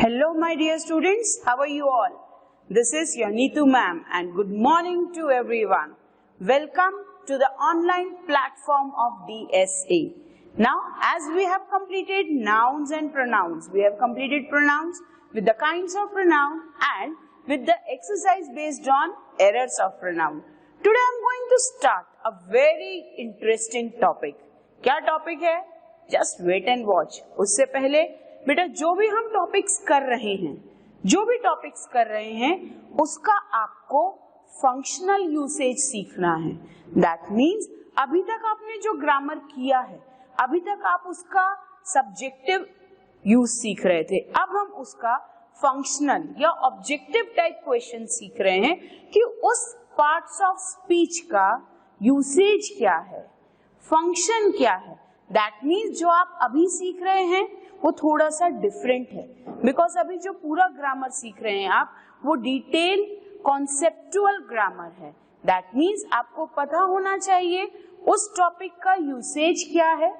Hello my dear students, how are you all? This is your Neetu ma'am and good morning to everyone. Welcome to the online platform of DSA. Now as we have completed nouns and pronouns, we have completed pronouns with the kinds of pronoun and with the exercise based on errors of pronoun. Today I am going to start a very interesting topic. क्या topic है? Just wait and watch. उससे पहले बेटा जो भी हम topics कर रहे हैं उसका आपको फंक्शनल यूसेज सीखना है. दैट मीन्स अभी तक आपने जो ग्रामर किया है, अभी तक आप उसका सब्जेक्टिव यूज सीख रहे थे. अब हम उसका फंक्शनल या ऑब्जेक्टिव टाइप क्वेश्चन सीख रहे हैं कि उस पार्ट्स ऑफ स्पीच का यूसेज क्या है, फंक्शन क्या है. दैट मीन्स जो आप अभी सीख रहे हैं वो थोड़ा सा डिफरेंट है, बिकॉज अभी जो पूरा ग्रामर सीख रहे हैं आप वो डिटेल कॉन्सेप्चुअल ग्रामर है. दैट मीन्स आपको पता होना चाहिए उस टॉपिक का यूसेज क्या है,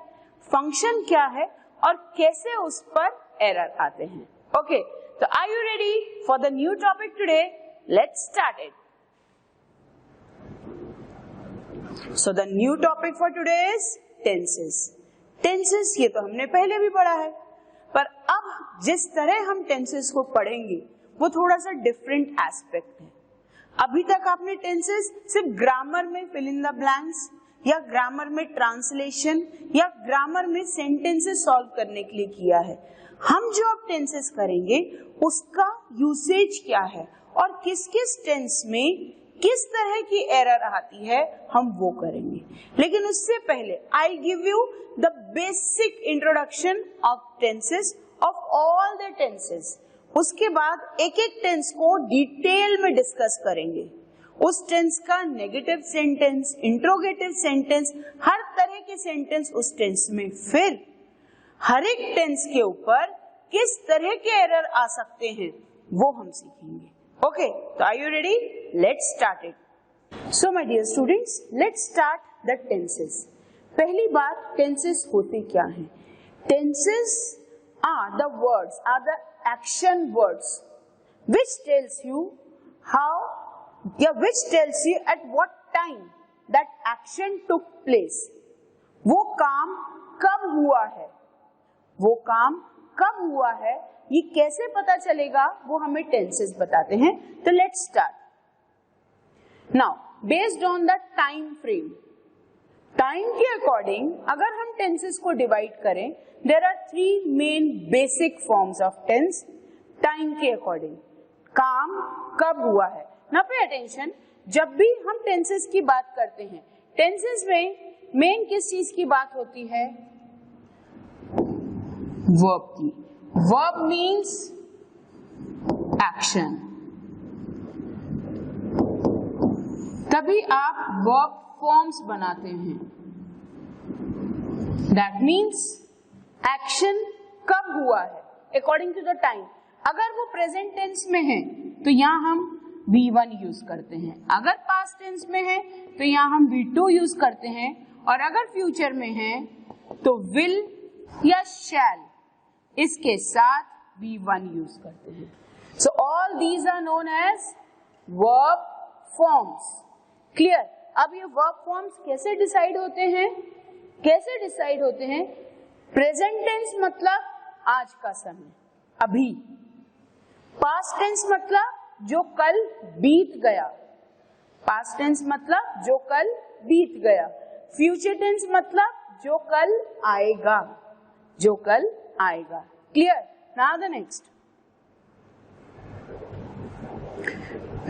फंक्शन क्या है और कैसे उस पर एरर आते हैं. ओके, तो are you ready for the new topic today? Let's start it. So the new topic for today is tenses. Tenses ये तो हमने पहले भी पढ़ा है, पर अब जिस तरह हम टेंसेस को पढ़ेंगे वो थोड़ा सा डिफरेंट एस्पेक्ट है. अभी तक आपने टेंसेस सिर्फ ग्रामर में फिल इन द ब्लैंक्स या ग्रामर में ट्रांसलेशन या ग्रामर में सेंटेंसेस सॉल्व करने के लिए किया है. हम जो अब टेंसेस करेंगे उसका यूसेज क्या है और किस किस टेंस में किस तरह की एरर आती है हम वो करेंगे. लेकिन उससे पहले I give you the basic introduction of tenses of all the tenses. उसके बाद एक एक टेंस को डिटेल में डिस्कस करेंगे. उस टेंस का नेगेटिव सेंटेंस, इंट्रोगेटिव सेंटेंस, हर तरह के सेंटेंस उस टेंस में. फिर हर एक टेंस के ऊपर किस तरह के एरर आ सकते हैं वो हम सीखेंगे. Okay, so are you ready? Let's start it. So my dear students, let's start the tenses. पहली बात, tenses होते क्या हैं? Tenses are the words, are the action words, which tells you how, which tells you at what time that action took place. वो काम कब हुआ है, वो काम कब हुआ है, ये कैसे पता चलेगा वो हमें टेंसेस बताते हैं. तो let's start. Now based on the time frame, time के अकॉर्डिंग अगर हम टेंसेस को डिवाइड करें, there are 3 main basic forms of tense. Time के अकॉर्डिंग काम कब हुआ है. ना पे अटेंशन, जब भी हम टेंसेस की बात करते हैं, टेंसेस में मेन किस चीज की बात होती है? वर्ब की. Verb means action. तभी आप verb forms बनाते हैं. That means action कब हुआ है according to the time. अगर वो present tense में है तो यहाँ हम V1 यूज करते हैं. अगर past tense में है तो यहाँ हम V2 यूज करते हैं. और अगर फ्यूचर में है तो will या shall इसके साथ V1 यूज करते हैं. So all these are known as verb forms. Clear? अब ये वर्ब फॉर्म्स कैसे डिसाइड होते हैं? कैसे डिसाइड होते हैं? प्रेजेंट टेंस मतलब आज का समय, अभी. पास्ट टेंस मतलब जो कल बीत गया. पास्ट टेंस मतलब जो कल बीत गया. फ्यूचर टेंस मतलब जो कल आएगा, जो कल आएगा. Clear? Now the next.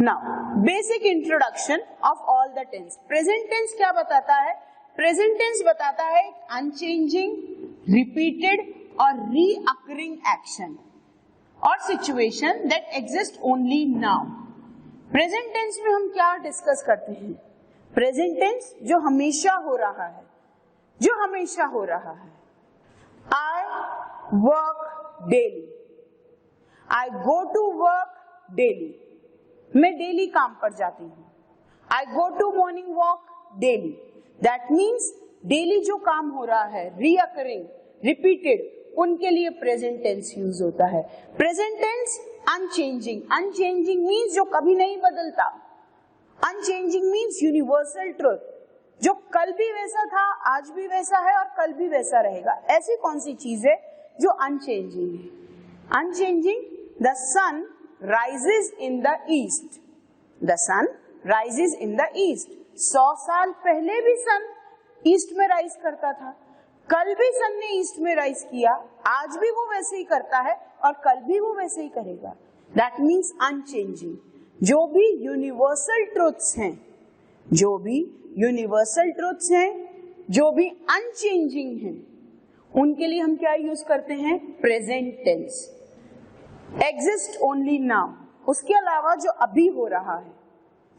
Now basic introduction of all the tense. Present tense क्या बताता है? प्रेजेंट टेंस बताता है अनचेंजिंग, रिपीटेड और रीअकरिंग एक्शन और situation that exist only now. Present tense में हम क्या डिस्कस करते हैं? प्रेजेंट टेंस जो हमेशा हो रहा है, जो हमेशा हो रहा है. I work daily. I go to work daily. मैं डेली काम पर जाती हूँ. I go to morning walk daily. That means daily जो काम हो रहा है, reoccurring, repeated, उनके लिए प्रेजेंट टेंस यूज होता है। Present tense unchanging, unchanging means जो कभी नहीं बदलता, अनचेंजिंग मीन्स यूनिवर्सल ट्रुथ, जो कल भी वैसा था, आज भी वैसा है और कल भी वैसा रहेगा। ऐसी कौन सी चीज है जो अनचेंजिंग है? Unchanging, the sun rises in the east, the sun rises in the east. 100 साल पहले भी सन ईस्ट में राइज करता था, कल भी सन ने ईस्ट में राइज किया, आज भी वो वैसे ही करता है और कल भी वो वैसे ही करेगा। That means unchanging. जो भी यूनिवर्सल ट्रुथ्स हैं, जो भी यूनिवर्सल ट्रुथ्स हैं, जो भी अनचेंजिंग हैं, उनके लिए हम क्या यूज करते हैं? Present tense. Exist only now, उसके अलावा जो अभी हो रहा है,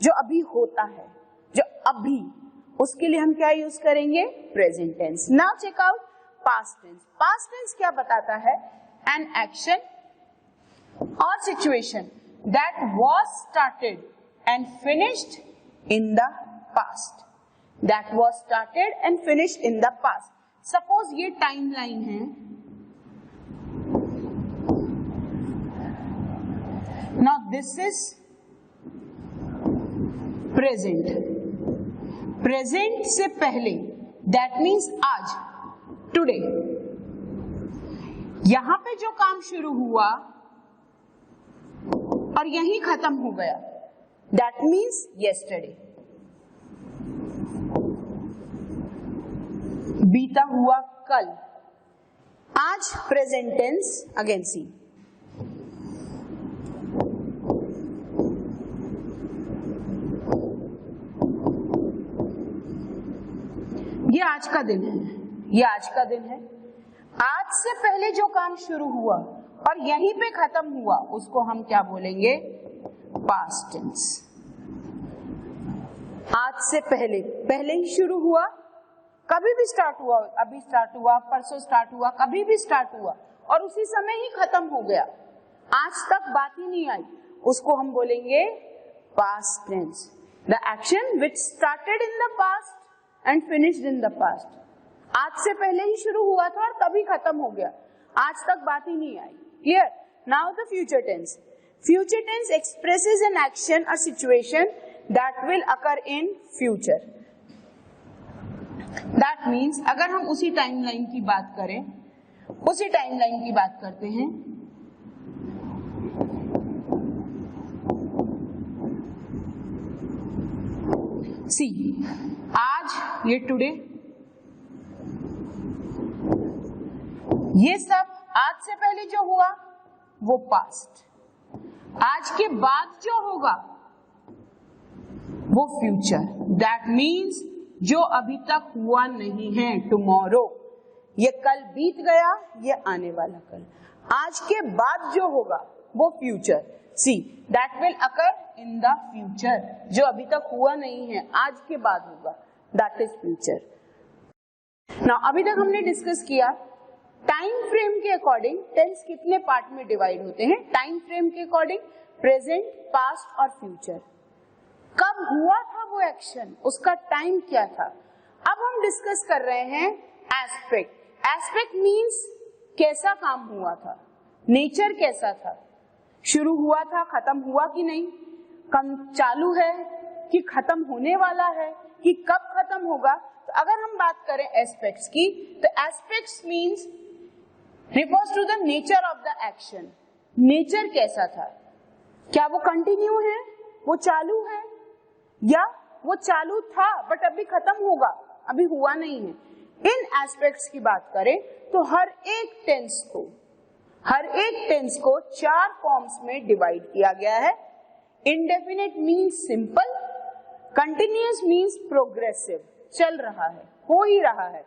जो अभी होता है, जो अभी, उसके लिए हम क्या यूज करेंगे? Present tense. Now check out past tense. Past tense क्या बताता है? एन एक्शन और situation that was started and finished in the past, that was started and finished in the past. Suppose ये टाइमलाइन है, now this is present, present से पहले, that means आज, today. यहां पे जो काम शुरू हुआ और यहीं खत्म हो गया, दैट मीन्स यस्टरडे। बीता हुआ कल, आज प्रेजेंट टेंस। अगेन सी, ये आज का दिन है, ये आज का दिन है। आज से पहले जो काम शुरू हुआ और यहीं पे खत्म हुआ, उसको हम क्या बोलेंगे? Past tense. आज से पहले, पहले ही शुरू हुआ, कभी भी स्टार्ट हुआ, अभी स्टार्ट हुआ, परसों स्टार्ट हुआ, कभी भी स्टार्ट हुआ और उसी समय ही खत्म हो गया, आज तक बात ही नहीं आई, उसको हम बोलेंगे past tense. The action which started in the past and finished in the past. आज से पहले ही शुरू हुआ था और तभी खत्म हो गया, आज तक बात ही नहीं आई। Clear? Now the future tense. Future tense expresses an action और situation that will occur in future. That means अगर हम उसी टाइमलाइन की बात करें, उसी टाइमलाइन की बात करते हैं, सी, आज, ये टुडे, ये सब आज से पहले जो हुआ वो पास्ट, आज के बाद जो होगा वो फ्यूचर। दैट मीन्स जो अभी तक हुआ नहीं है, टुमारो। ये कल बीत गया, ये आने वाला कल। आज के बाद जो होगा वो future. See, that will occur in the future, जो अभी तक हुआ नहीं है, आज के बाद होगा, दैट इज फ्यूचर। नाउ अभी तक हमने डिस्कस किया टाइम फ्रेम के अकॉर्डिंग टेंस कितने पार्ट में डिवाइड होते हैं। टाइम फ्रेम के अकॉर्डिंग प्रेजेंट, पास्ट और फ्यूचर। कब हुआ था वो एक्शन, उसका टाइम क्या था। अब हम डिस्कस कर रहे हैं एस्पेक्ट। एस्पेक्ट मीन्स कैसा काम हुआ था, नेचर कैसा था, शुरू हुआ था, खत्म हुआ कि नहीं, कम चालू है कि खत्म होने वाला है, कि कब खत्म होगा। तो अगर हम बात करें एस्पेक्ट्स की, तो aspects means refers to the nature of the action। Nature कैसा था, क्या वो कंटिन्यू है, वो चालू है, या वो चालू था बट अभी खत्म होगा, अभी हुआ नहीं है। इन एस्पेक्ट्स की बात करें तो हर एक टेंस को 4 फॉर्म्स में डिवाइड किया गया है। Indefinite means simple, continuous means progressive, चल रहा है, हो ही रहा है।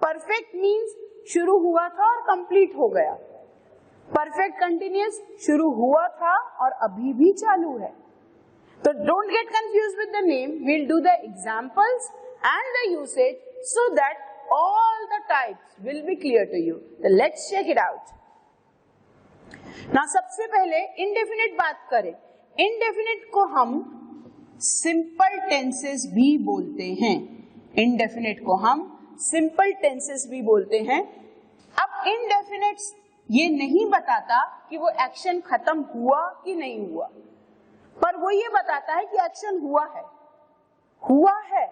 परफेक्ट मीन्स शुरू हुआ था और कंप्लीट हो गया। परफेक्ट कंटिन्यूअस, शुरू हुआ था और अभी भी चालू है। तो don't get confuse with the name, we'll do the examples and the usage so that all the types will be clear to you. So let's check it out. Now सबसे पहले indefinite बात करें। Indefinite को हम simple tenses भी बोलते हैं। Indefinite को हम simple tenses भी बोलते हैं। अब इनडेफिनेट ये नहीं बताता कि वो एक्शन खत्म हुआ कि नहीं हुआ, पर वो ये बताता है कि एक्शन हुआ है,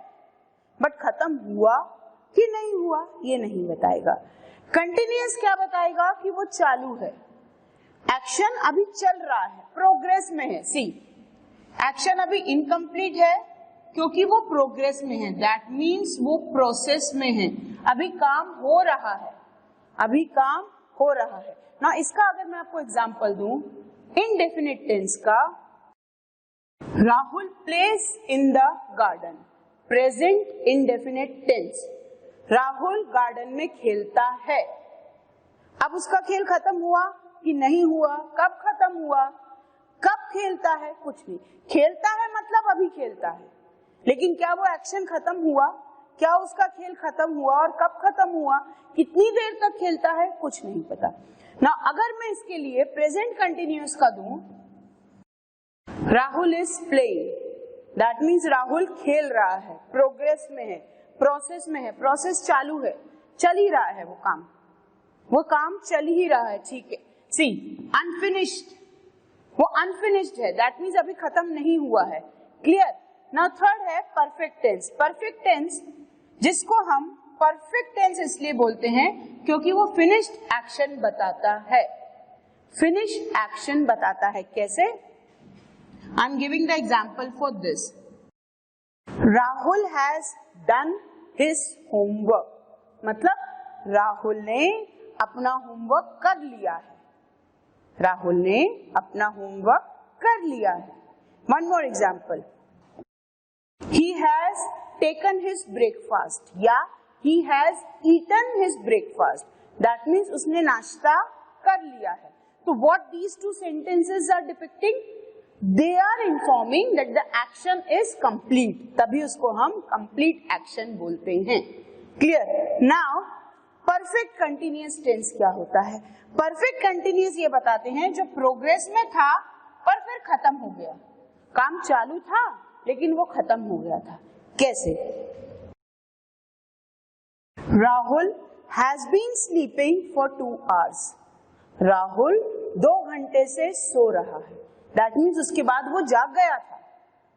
बट खत्म हुआ कि नहीं हुआ ये नहीं बताएगा। कंटिन्यूअस क्या बताएगा कि वो चालू है, एक्शन अभी चल रहा है, प्रोग्रेस में है। सी, एक्शन अभी इनकम्प्लीट है क्योंकि वो प्रोग्रेस में है, दैट मीन्स वो प्रोसेस में है, अभी काम हो रहा है, ना इसका अगर मैं आपको एग्जांपल दूं इनडेफिनिट टेंस का, Rahul plays in the garden, present indefinite tense, Rahul garden में खेलता है। अब उसका खेल खत्म हुआ कि नहीं हुआ, कब खत्म हुआ, कब खेलता है, कुछ नहीं, खेलता है मतलब अभी खेलता है, लेकिन क्या वो एक्शन खत्म हुआ, क्या उसका खेल खत्म हुआ और कब खत्म हुआ, कितनी देर तक खेलता है, कुछ नहीं पता ना। अगर मैं इसके लिए प्रेजेंट कंटिन्यूअस का दूं, Rahul is playing, that means Rahul खेल रहा है, प्रोग्रेस में है, प्रोसेस में है, प्रोसेस चालू है, चल ही रहा है वो काम चल ही रहा है, ठीक है। सी, अनफिनिश्ड, वो अनफिनिश्ड है, दैट मीन्स अभी खत्म नहीं हुआ है, क्लियर। नाउ थर्ड है परफेक्ट टेंस। परफेक्ट टेंस जिसको हम परफेक्ट टेंस इसलिए बोलते हैं क्योंकि वो फिनिश्ड एक्शन बताता है, फिनिश्ड एक्शन बताता है। कैसे? I am giving the example for this, Rahul has done his homework, मतलब राहुल ने अपना होमवर्क कर लिया है, राहुल ने अपना होमवर्क कर लिया है। One more example, he has taken his breakfast या he has eaten his breakfast, that means उसने नाश्ता कर लिया है। तो what these two sentences are depicting, they are informing that the action is complete, तभी उसको हम complete action बोलते हैं, clear। now perfect continuous tense क्या होता है? perfect continuous ये बताते हैं जो प्रोग्रेस में था पर फिर खत्म हो गया, काम चालू था लेकिन वो खत्म हो गया था। कैसे? Rahul has been sleeping for 2 hours, Rahul 2 घंटे से सो रहा है, दैट मीन्स उसके बाद वो जाग गया था,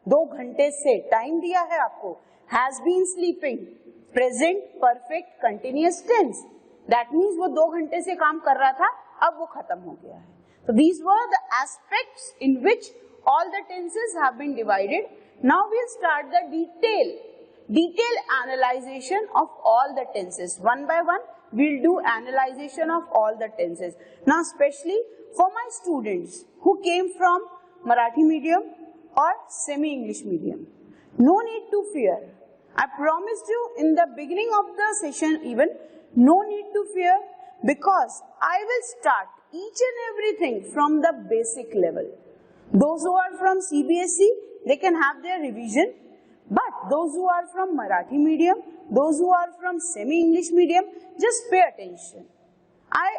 2 घंटे से टाइम दिया है आपको। Has been sleeping, present perfect continuous tense, that means वो 2 घंटे से काम कर रहा था, अब वो खत्म हो गया है। तो these were the aspects in which all the tenses have been divided. Now we'll start the detailed analyzation of all the tenses. One by one, we'll do analyzation of all the tenses. Now, especially for my students who came from Marathi medium or semi-English medium, no need to fear. I promised you in the beginning of the session even, no need to fear, because I will start each and everything from the basic level. Those who are from CBSE, they can have their revision, but those who are from Marathi medium, those who are from semi-English medium, just pay attention. I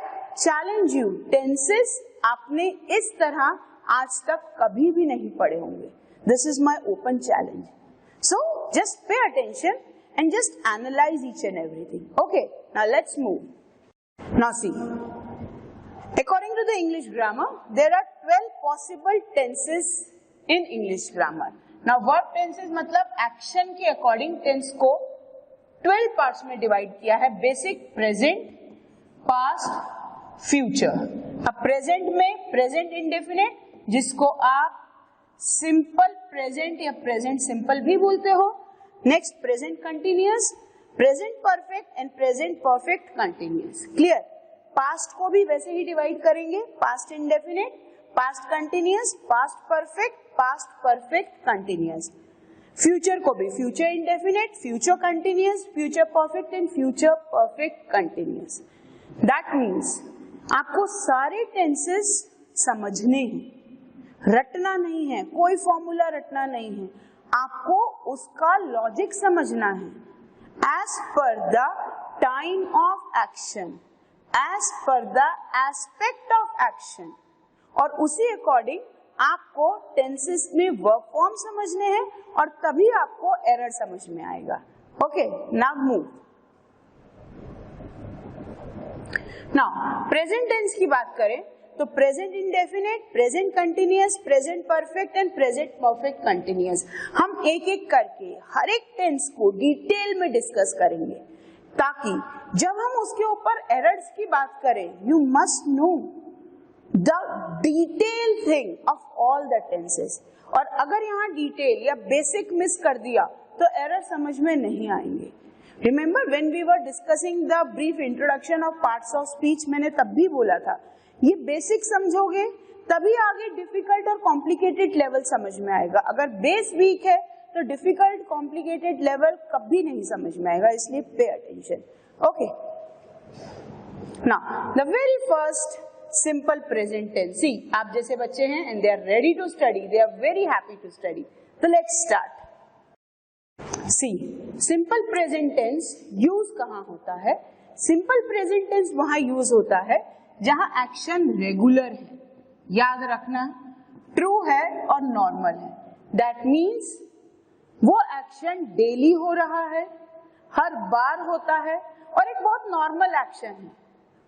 challenge you, tenses आपने इस तरह आज तक कभी भी नहीं पढ़े होंगे. This is my open challenge. So just pay attention and just analyze each and everything. Okay, now let's move. Now see, according to the English grammar, there are 12 possible tenses in English grammar. Now verb tenses मतलब action के according tense को 12 parts में divide किया है, basic, present, past, future. अब present में present indefinite जिसको आप simple present या present simple भी बोलते हो. Next present continuous, present perfect and present perfect continuous. Clear? Past को भी वैसे ही divide करेंगे, past indefinite, past continuous, past perfect continuous. Future को भी future indefinite, future continuous, future perfect and future perfect continuous. That means आपको सारे tenses समझने हैं, रटना नहीं है, कोई फॉर्मूला रटना नहीं है, आपको उसका लॉजिक समझना है. As per the time of action, as per the aspect of action, और उसी अकॉर्डिंग आपको टेंसेस में वर्ब फॉर्म समझने हैं और तभी आपको एरर समझ में आएगा. Okay, now move. Now present tense की बात करें तो present indefinite, present continuous, present perfect and present perfect continuous, हम एक एक करके हर एक टेंस को डिटेल में डिस्कस करेंगे, ताकि जब हम उसके ऊपर एरर्स की बात करें, you must know the detail thing of all the tenses. और अगर यहाँ डिटेल या बेसिक मिस कर दिया तो एरर समझ में नहीं आएंगे। Remember when we were discussing the brief introduction of parts of speech, मैंने तब भी बोला था ये बेसिक समझोगे तभी आगे डिफिकल्ट और कॉम्प्लिकेटेड लेवल समझ में आएगा। अगर बेस वीक है तो डिफिकल्ट कॉम्प्लिकेटेड लेवल कभी नहीं समझ में आएगा, इसलिए pay attention. Okay, now the very first simple present tense, see आप जैसे बच्चे हैं and they are ready to study, they are very happy to study, तो let's start. See simple present tense use कहाँ होता है? सिंपल प्रेजेंट टेंस वहां use होता है जहां एक्शन रेगुलर है, याद रखना, ट्रू है और नॉर्मल है। दैट मीन्स वो एक्शन डेली हो रहा है, हर बार होता है और एक बहुत नॉर्मल एक्शन है,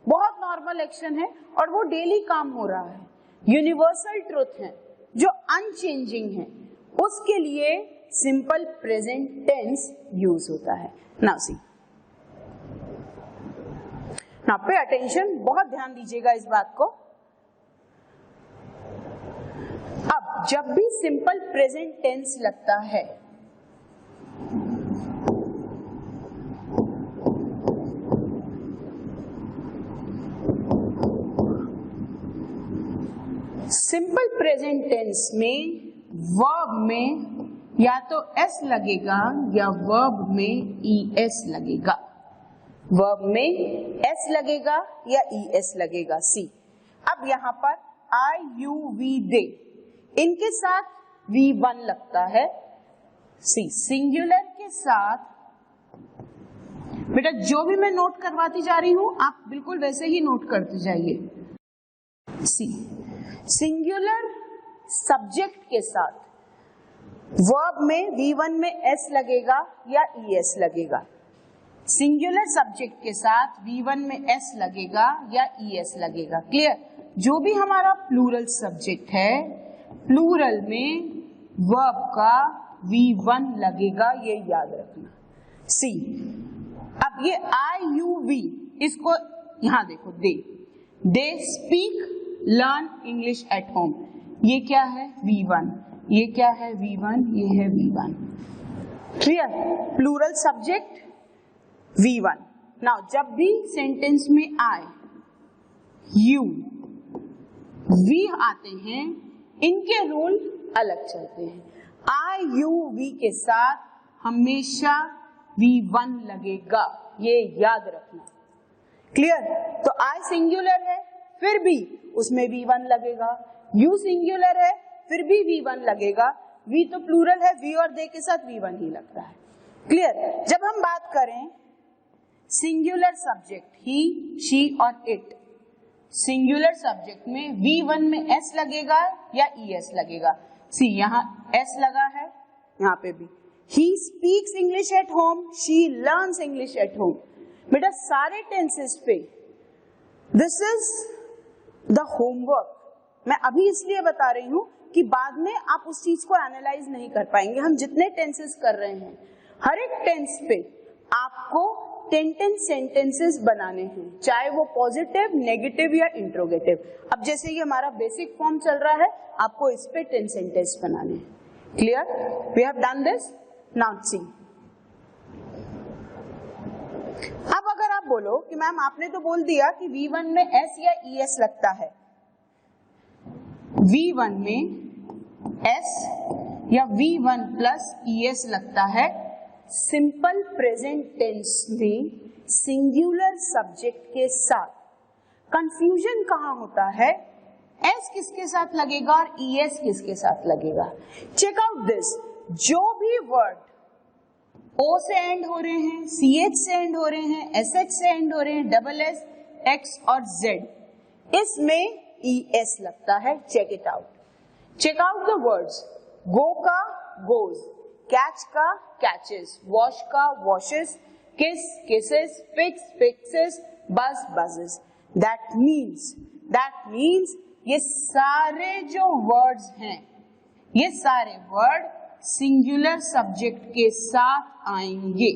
बहुत नॉर्मल एक्शन है और वो डेली काम हो रहा है, यूनिवर्सल ट्रुथ है जो अनचेंजिंग है, उसके लिए सिंपल प्रेजेंट टेंस यूज होता है। Now see, now pay attention, बहुत ध्यान दीजिएगा इस बात को। अब जब भी सिंपल प्रेजेंट टेंस लगता है सिंपल प्रेजेंट टेंस में वर्ब में या तो एस लगेगा या वर्ब में ईएस लगेगा, वर्ब में एस लगेगा या ईएस लगेगा। सी, अब यहाँ पर आई यू वी दे, इनके साथ V1 लगता है। सी, सिंगुलर के साथ, बेटा जो भी मैं नोट करवाती जा रही हूं आप बिल्कुल वैसे ही नोट करते जाइए। सी, सिंगुलर सब्जेक्ट के साथ वर्ब में V1 में S लगेगा या ES लगेगा, सिंगुलर सब्जेक्ट के साथ V1 में S लगेगा या ES लगेगा। क्लियर? जो भी हमारा प्लूरल सब्जेक्ट है, प्लूरल में वर्ब का V1 लगेगा, ये याद रखना। सी, अब ये आई यू वी, इसको यहां देखो, they speak learn English at home, ये क्या है? V1, ये क्या है? V1, ये है V1। Clear? Plural subject V1। Now जब भी सेंटेंस में आई यू वी आते हैं, इनके रूल अलग चलते हैं। आई यू वी के साथ हमेशा V1 लगेगा, ये याद रखना। क्लियर? तो आई सिंगुलर है फिर भी उसमें V1 लगेगा, यू सिंगुलर है फिर भी V1 लगेगा, वी तो प्लूरल है, वी और दे के साथ V1 ही लगता है। क्लियर? जब हम बात करें सिंगुलर सब्जेक्ट ही, शी और इट, सिंगुलर सब्जेक्ट में V1 में S लगेगा या ES लगेगा। सी, यहाँ S लगा है, यहाँ पे भी। He speaks English at home, she learns English at home. बेटा सारे टेंसेस पे दिस इज द होमवर्क। मैं अभी इसलिए बता रही हूं कि बाद में आप उस चीज को एनालाइज नहीं कर पाएंगे। हम जितने टेंसेस कर रहे हैं, हर एक टेंस पे आपको 10 सेंटेंसेस बनाने हैं, चाहे वो पॉजिटिव, नेगेटिव या इंट्रोगेटिव। अब जैसे ये हमारा बेसिक फॉर्म चल रहा है, आपको इस पे 10 सेंटेंस बनाने हैं। Clear? We have done this. Now see, अब अगर आप बोलो कि मैम आपने तो बोल दिया कि V1 में S या ES लगता है, V1 में S या V1 प्लस ES लगता है सिंपल प्रेजेंट टेंस में सिंगुलर सब्जेक्ट के साथ। कंफ्यूजन कहां होता है? S किसके साथ लगेगा और ES किसके साथ लगेगा। चेक आउट दिस, जो भी वर्ड O से एंड हो रहे हैं, CH से एंड हो रहे हैं, SH से एंड हो रहे हैं, डबल S, X और Z, इसमें ES लगता है। Check it out, check out the words. Go का गोज, कैच का कैचेस, वॉश का washes, kiss kisses, fix fixes, bus buses. That means ये सारे जो वर्ड्स हैं, ये सारे वर्ड सिंगुलर सब्जेक्ट के साथ आएंगे।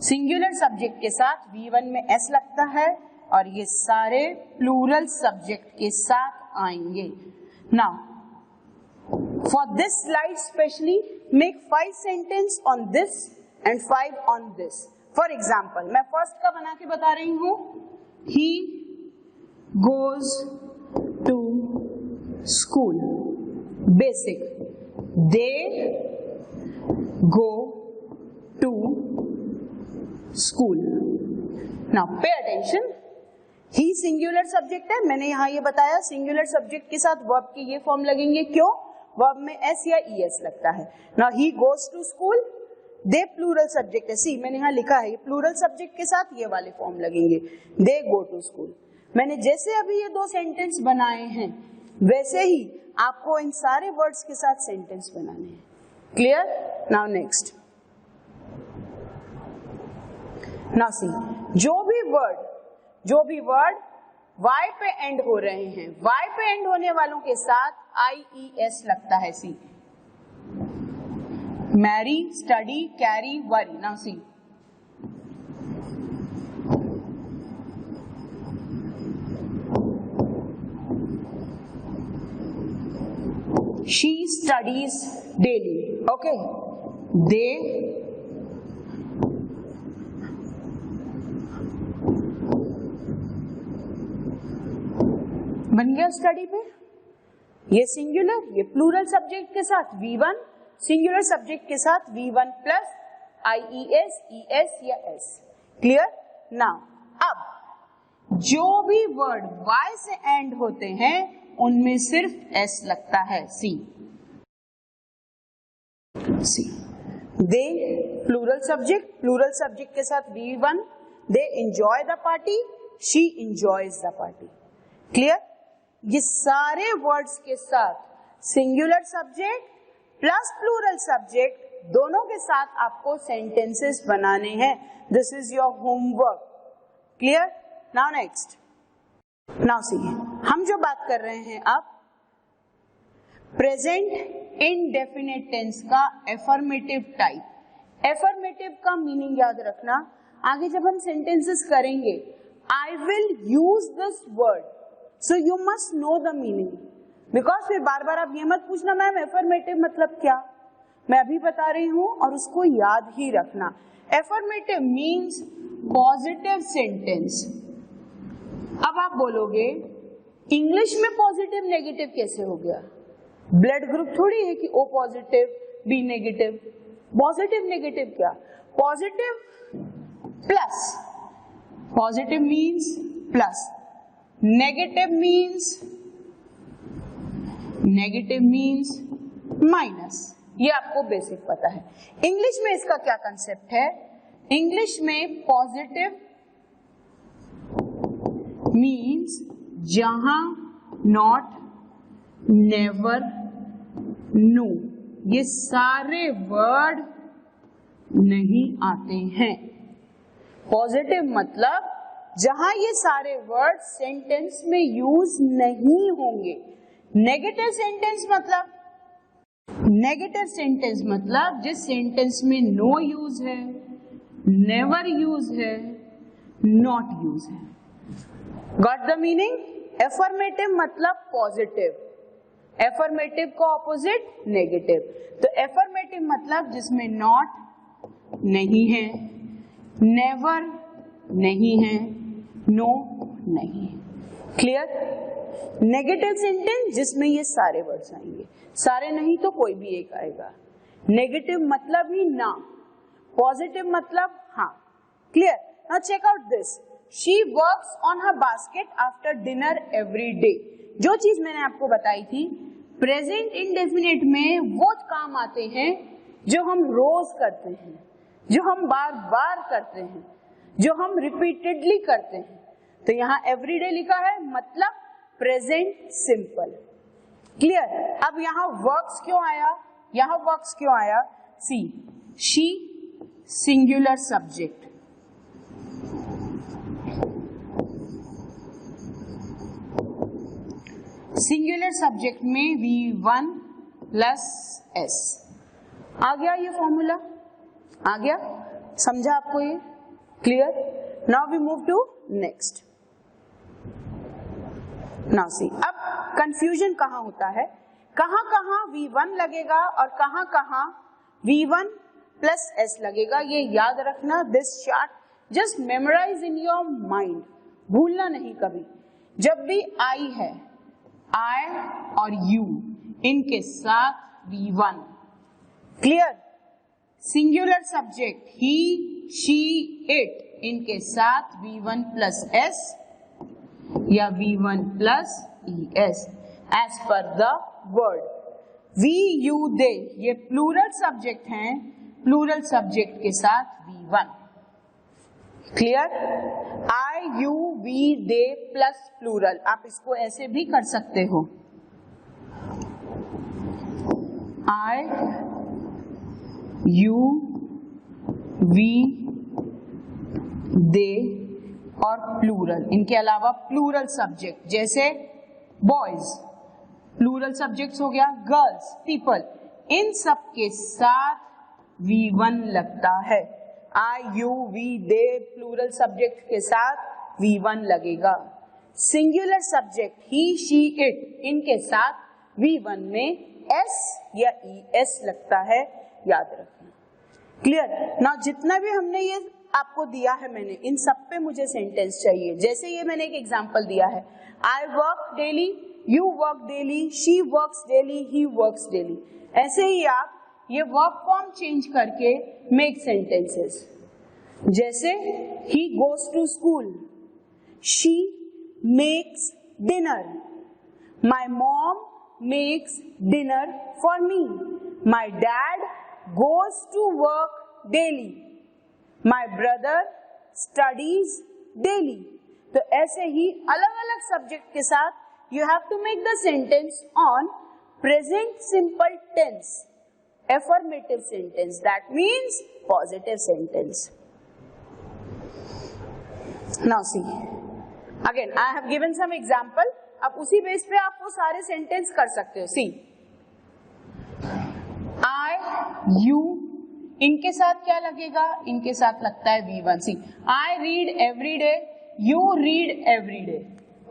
सिंगुलर सब्जेक्ट के साथ V1 में S लगता है और ये सारे प्लूरल सब्जेक्ट के साथ आएंगे। Now for this slide specially make 5 sentence on this and 5 on this. For example, मैं first का बना के बता रही हूँ, he goes to school. Basic, they go to school. Now pay attention. He singular subject है, मैंने यहाँ ये बताया सिंगुलर सब्जेक्ट के साथ वर्ब के ये फॉर्म लगेंगे। क्यों? वर्ब में एस या ईएस लगता है। Now he goes to school, they plural subject है, सी मैंने यहाँ लिखा है, ये प्लूरल सब्जेक्ट के साथ ये वाले फॉर्म लगेंगे, दे गो टू स्कूल। मैंने जैसे अभी ये 2 सेंटेंस बनाए हैं वैसे ही आपको इन सारे वर्ड्स के साथ सेंटेंस बनाने हैं। क्लियर? नाउ नेक्स्ट, नाउ सी, जो भी वर्ड वाई पे एंड हो रहे हैं, वाई पे एंड होने वालों के साथ IES लगता है। See, marry, study, carry, worry. Now see, she studies daily. Okay, they बन गया स्टडी पे। ये सिंगुलर, ये प्लूरल सब्जेक्ट के साथ V1, सिंगुलर सब्जेक्ट के साथ V1 प्लस IES, ES या S। क्लियर? नाउ अब जो भी वर्ड Y से एंड होते हैं उनमें सिर्फ S लगता है। सी, दे प्लूरल सब्जेक्ट के साथ V1, they enjoy the party, she enjoys the party. Clear? ये सारे वर्ड्स के साथ singular subject plus plural subject दोनों के साथ आपको सेंटेंसेस बनाने हैं। This is your homework. Clear? Now next, now see, हम जो बात कर रहे हैं अब प्रेजेंट इंडेफिनिट टेंस का एफर्मेटिव टाइप। एफर्मेटिव का मीनिंग याद रखना, आगे जब हम सेंटेंसेस करेंगे I will use this word, so you must know the meaning, because फिर बार बार आप ये मत पूछना मैम एफर्मेटिव मतलब क्या, मैं अभी बता रही हूं और उसको याद ही रखना। Affirmative means positive sentence. अब आप बोलोगे इंग्लिश में पॉजिटिव नेगेटिव कैसे हो गया? ब्लड ग्रुप थोड़ी है कि O positive B negative. Positive negative क्या? Positive plus, positive means plus, negative means minus. ये आपको बेसिक पता है। इंग्लिश में इसका क्या कंसेप्ट है? इंग्लिश में पॉजिटिव मीन्स जहां नॉट, नेवर, नो ये सारे वर्ड नहीं आते हैं। पॉजिटिव मतलब जहां ये सारे वर्ड सेंटेंस में यूज नहीं होंगे। नेगेटिव सेंटेंस मतलब जिस सेंटेंस में नो यूज है, नेवर यूज है, नॉट यूज है। Got the meaning? एफर्मेटिव मतलब पॉजिटिव, एफर्मेटिव का ऑपोजिट नेगेटिव। तो एफर्मेटिव मतलब जिसमें नॉट नहीं है, नेवर नहीं है, नो नहीं है। क्लियर? नेगेटिव सेंटेंस जिसमें ये सारे वर्ड्स आएंगे, सारे नहीं तो कोई भी एक आएगा। नेगेटिव मतलब ही ना, पॉजिटिव मतलब हाँ। Clear? Now check out this, she works on her basket after dinner every day. जो चीज मैंने आपको बताई थी, प्रेजेंट इंडेफिनिट में वो काम आते हैं जो हम रोज करते हैं, जो हम बार बार करते हैं, जो हम रिपीटेडली करते हैं। तो यहाँ एवरीडे लिखा है मतलब प्रेजेंट सिंपल। क्लियर? अब यहाँ वर्क्स क्यों आया? See, she singular subject, singular subject में V1 प्लस S। आ गया ये फॉर्मूला, आ गया, समझा आपको ये? Clear? Now we move to next. Now see, अब कंफ्यूजन कहाँ होता है, कहाँ कहाँ V1 लगेगा और कहाँ कहाँ V1 प्लस S लगेगा, ये याद रखना। This chart just memorise in your mind, भूलना नहीं कभी। जब भी I है, I और U, इनके साथ V1, clear? Singular subject he, she, it, इनके साथ V1 प्लस S या V1 plus ES as per the word. We, you, they, ये प्लूरल सब्जेक्ट हैं, प्लूरल सब्जेक्ट के साथ V1। Clear? I, you, we, they plus plural, आप इसको ऐसे भी कर सकते हो, आई, यू, वी, दे और प्लूरल। इनके अलावा प्लूरल सब्जेक्ट जैसे बॉयज, प्लूरल सब्जेक्ट्स हो गया, गर्ल्स, पीपल, इन सब के साथ V1 लगता है। I, you, we, they plural subject के साथ V1 लगेगा। Singular subject he, she, it, इनके साथ V1 में S या ES लगता है, याद रखना। क्लियर? नाउ जितना भी हमने ये आपको दिया है मैंने, इन सब पे मुझे सेंटेंस चाहिए। जैसे ये मैंने एक एग्जांपल दिया है, I work daily, you work daily, she works daily, he works daily. ऐसे ही आप ये वर्क फॉर्म चेंज करके मेक सेंटेंसेस। जैसे he goes to school, she makes dinner, my mom makes dinner for me, my dad goes to work daily, my brother studies daily। तो ऐसे ही अलग अलग सब्जेक्ट के साथ you have to make the sentence on present simple tense, affirmative sentence, that means positive sentence। Now see, again I have given some example, अब उसी base पे आप वो सारे सेंटेंस कर सकते हो। See, I, you, इनके साथ क्या लगेगा, इनके साथ लगता है V1। See, I read every day, you read every day।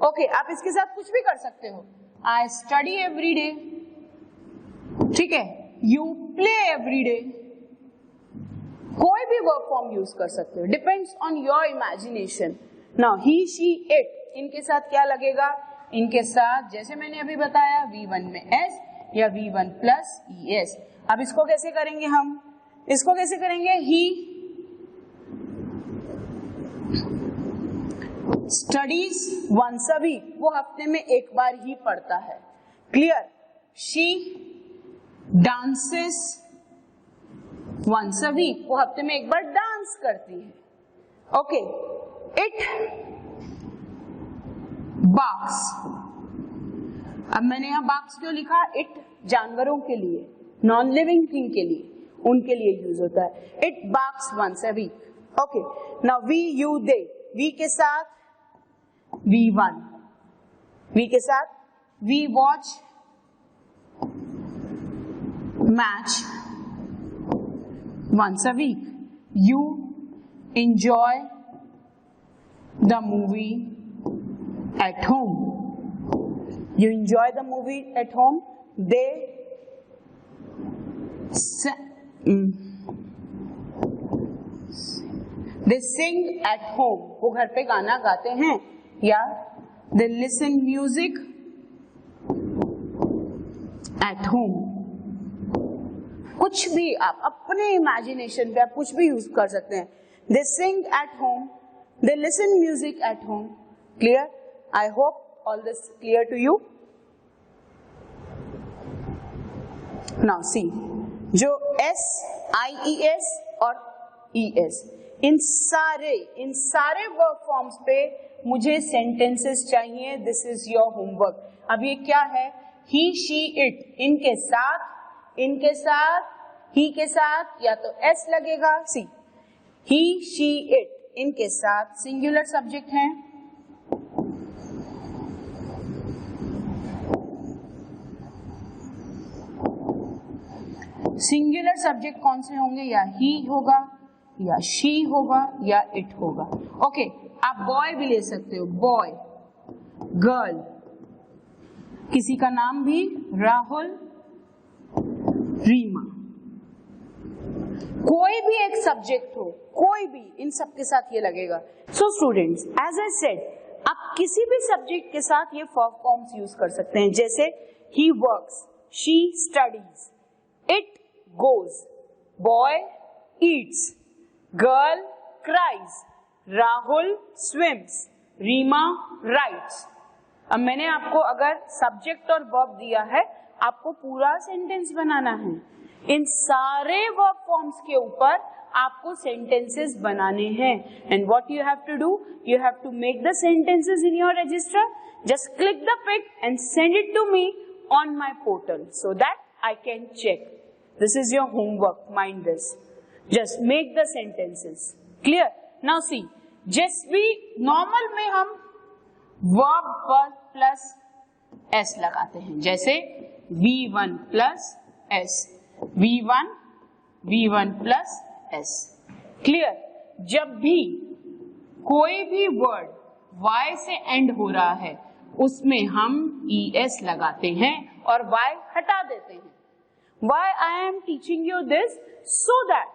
Okay, आप इसके साथ कुछ भी कर सकते हो। I study every day, ठीक है, you play every day, कोई भी वर्ब फॉर्म यूज कर सकते हो, depends on your imagination. Now he, she, it, इनके साथ क्या लगेगा, इनके साथ जैसे मैंने अभी बताया V1 में S या V1 प्लस ES। अब इसको कैसे करेंगे हम, इसको कैसे करेंगे, he studies once a week, वो हफ्ते में एक बार ही पढ़ता है। Clear? She dances once a week, वो हफ्ते में एक बार डांस करती है। ओके, इट बार्क्स, अब मैंने यहां बार्क्स क्यों लिखा, इट जानवरों के लिए, नॉन लिविंग थिंग के लिए, उनके लिए यूज होता है। It barks once a week. Okay, now we, you, they, we के साथ V1, वी के साथ we watch match once a week, you enjoy the movie at home, you enjoy the movie at home, they sing at home, वो घर पे गाना गाते हैं, या they listen music at home। कुछ भी आप अपने इमेजिनेशन पे आप कुछ भी यूज कर सकते हैं। they sing at home, they listen music at home। clear? I hope all this clear to you। now see, जो S, IES और ES, इन सारे वर्ब फॉर्म्स पे मुझे सेंटेंसेस चाहिए। This is your homework. अब ये क्या है, ही, शी, इट, इनके साथ ही के साथ या तो S लगेगा। सी, ही, शी, इट, इनके साथ सिंगुलर सब्जेक्ट हैं, सिंगुलर सब्जेक्ट कौन से होंगे, या ही होगा या शी होगा या इट होगा। ओके, आप बॉय भी ले सकते हो, बॉय, गर्ल, किसी का नाम भी राहुल, रीमा, कोई भी एक सब्जेक्ट हो, कोई भी, इन सब के साथ ये लगेगा। So students, as I said, आप किसी भी सब्जेक्ट के साथ ये फॉर्म्स यूज कर सकते हैं, जैसे he works, she studies, it goes, boy eats, girl cries, Rahul swims, Reema writes। अब मैंने आपको अगर सब्जेक्ट और वर्ब दिया है, आपको पूरा सेंटेंस बनाना है। इन सारे वर्ब फॉर्म्स के ऊपर आपको सेंटेंसेस बनाने हैं। And what you have to do, you have to make the sentences in your register, just click the pic and send it to me on my portal so that I can check. This is your homework, mind this. Just make the sentences. Clear? Now see, just we normal में हम verb plus s लगाते हैं, जैसे V1 plus s, V1 plus s. Clear? जब भी कोई भी word y से end हो रहा है, उसमें हम es लगाते हैं और y हटा देते हैं। Why I am teaching you this? So that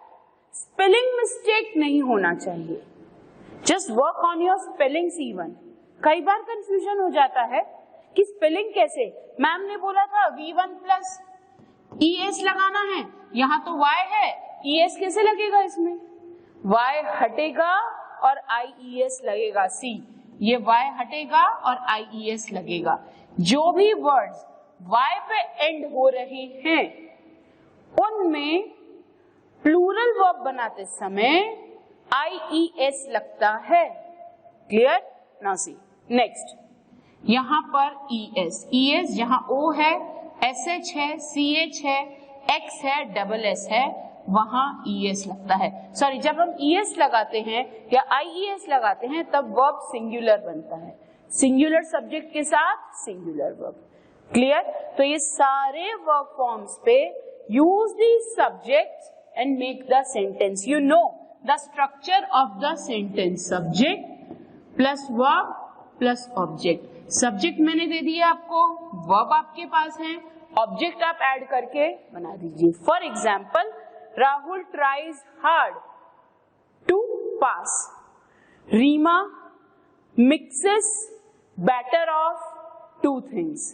spelling mistake नहीं होना चाहिए। Just work on your spellings even. कई बार confusion हो जाता है कि spelling कैसे, मैम ने बोला था V1 plus ES लगाना है, यहाँ तो Y है, ES कैसे लगेगा इसमें? Y हटेगा और IES लगेगा। C, ये Y हटेगा और IES लगेगा। जो भी words Y पे end हो रहे हैं, उनमें प्लूरल वर्ब बनाते समय IES लगता है। क्लियर? नाउ सी नेक्स्ट, यहां पर ES जहां O है, SH है, CH है, X है, डबल S है, वहां ES लगता है। सॉरी, जब हम ES लगाते हैं या IES लगाते हैं तब वर्ब सिंगुलर बनता है, सिंगुलर सब्जेक्ट के साथ सिंगुलर वर्ब। क्लियर? तो ये सारे वर्ब फॉर्म्स पे use these subjects and make the sentence. You know the structure of the sentence, subject plus verb plus object. Subject मैंने दे दिया आपको, verb आपके पास है, object आप ऐड करके बना दीजिए। For example, Rahul tries hard to pass. Reema mixes batter of two things.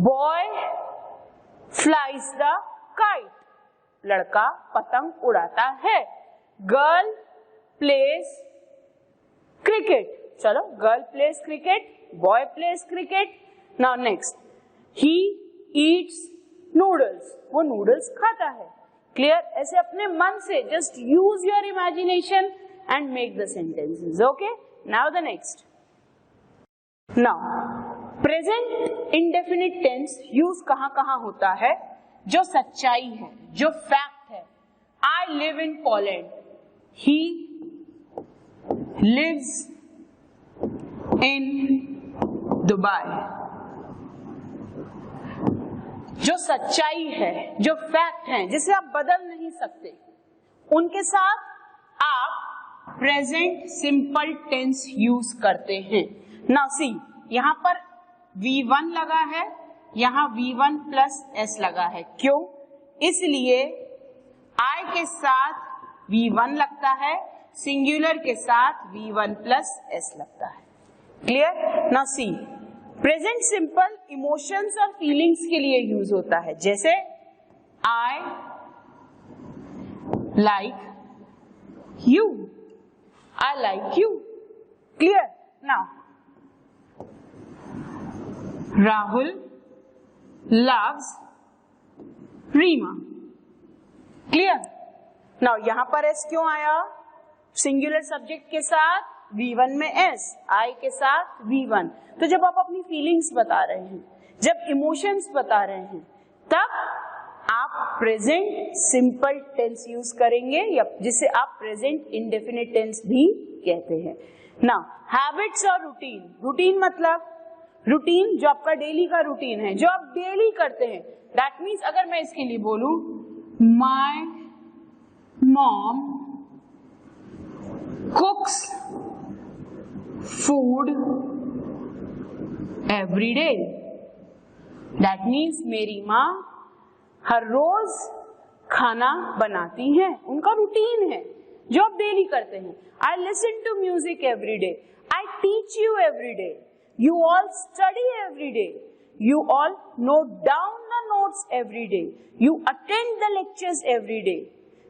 Boy flies the kite. लड़का पतंग उड़ाता है। Girl plays cricket. चलो, girl plays cricket, boy plays cricket. Now next, he eats noodles, वो noodles खाता है। Clear? ऐसे अपने मन से just use your imagination and make the sentences. Okay, now the next. Now present indefinite tense use कहां कहां होता है? जो सच्चाई है, जो फैक्ट है। I live in Poland, he lives in Dubai. जो सच्चाई है, जो फैक्ट है, जिसे आप बदल नहीं सकते, उनके साथ आप प्रेजेंट सिंपल टेंस यूज करते हैं। नाउ सी, यहां पर V1 लगा है, यहां V1 प्लस S लगा है। क्यों? इसलिए I के साथ V1 लगता है, सिंगुलर के साथ V1 प्लस S लगता है। क्लियर? नाउ सी, प्रेजेंट सिंपल इमोशंस और फीलिंग्स के लिए यूज होता है, जैसे I like you, I like you। Clear? Now Rahul loves Reema। Clear? Now यहां पर S क्यों आया? सिंगुलर सब्जेक्ट के साथ V1 में S, I के साथ V1। तो जब आप अपनी फीलिंग्स बता रहे हैं, जब इमोशंस बता रहे हैं, तब आप प्रेजेंट सिंपल टेंस यूज करेंगे, या जिसे आप प्रेजेंट इंडेफिनिट टेंस भी कहते हैं। नाउ हैबिट्स और रूटीन। रूटीन मतलब रूटीन जो आपका डेली का रूटीन है, जो आप डेली करते हैं। दैट मीन्स अगर मैं इसके लिए बोलूं my mom कुक्स food every day, that means मेरी माँ हर रोज खाना बनाती हैं, उनका रूटीन है जो आप डेली करते हैं। I listen to music every day, I teach you every day, you all study every day, you all note down the notes every day, you attend the lectures every day,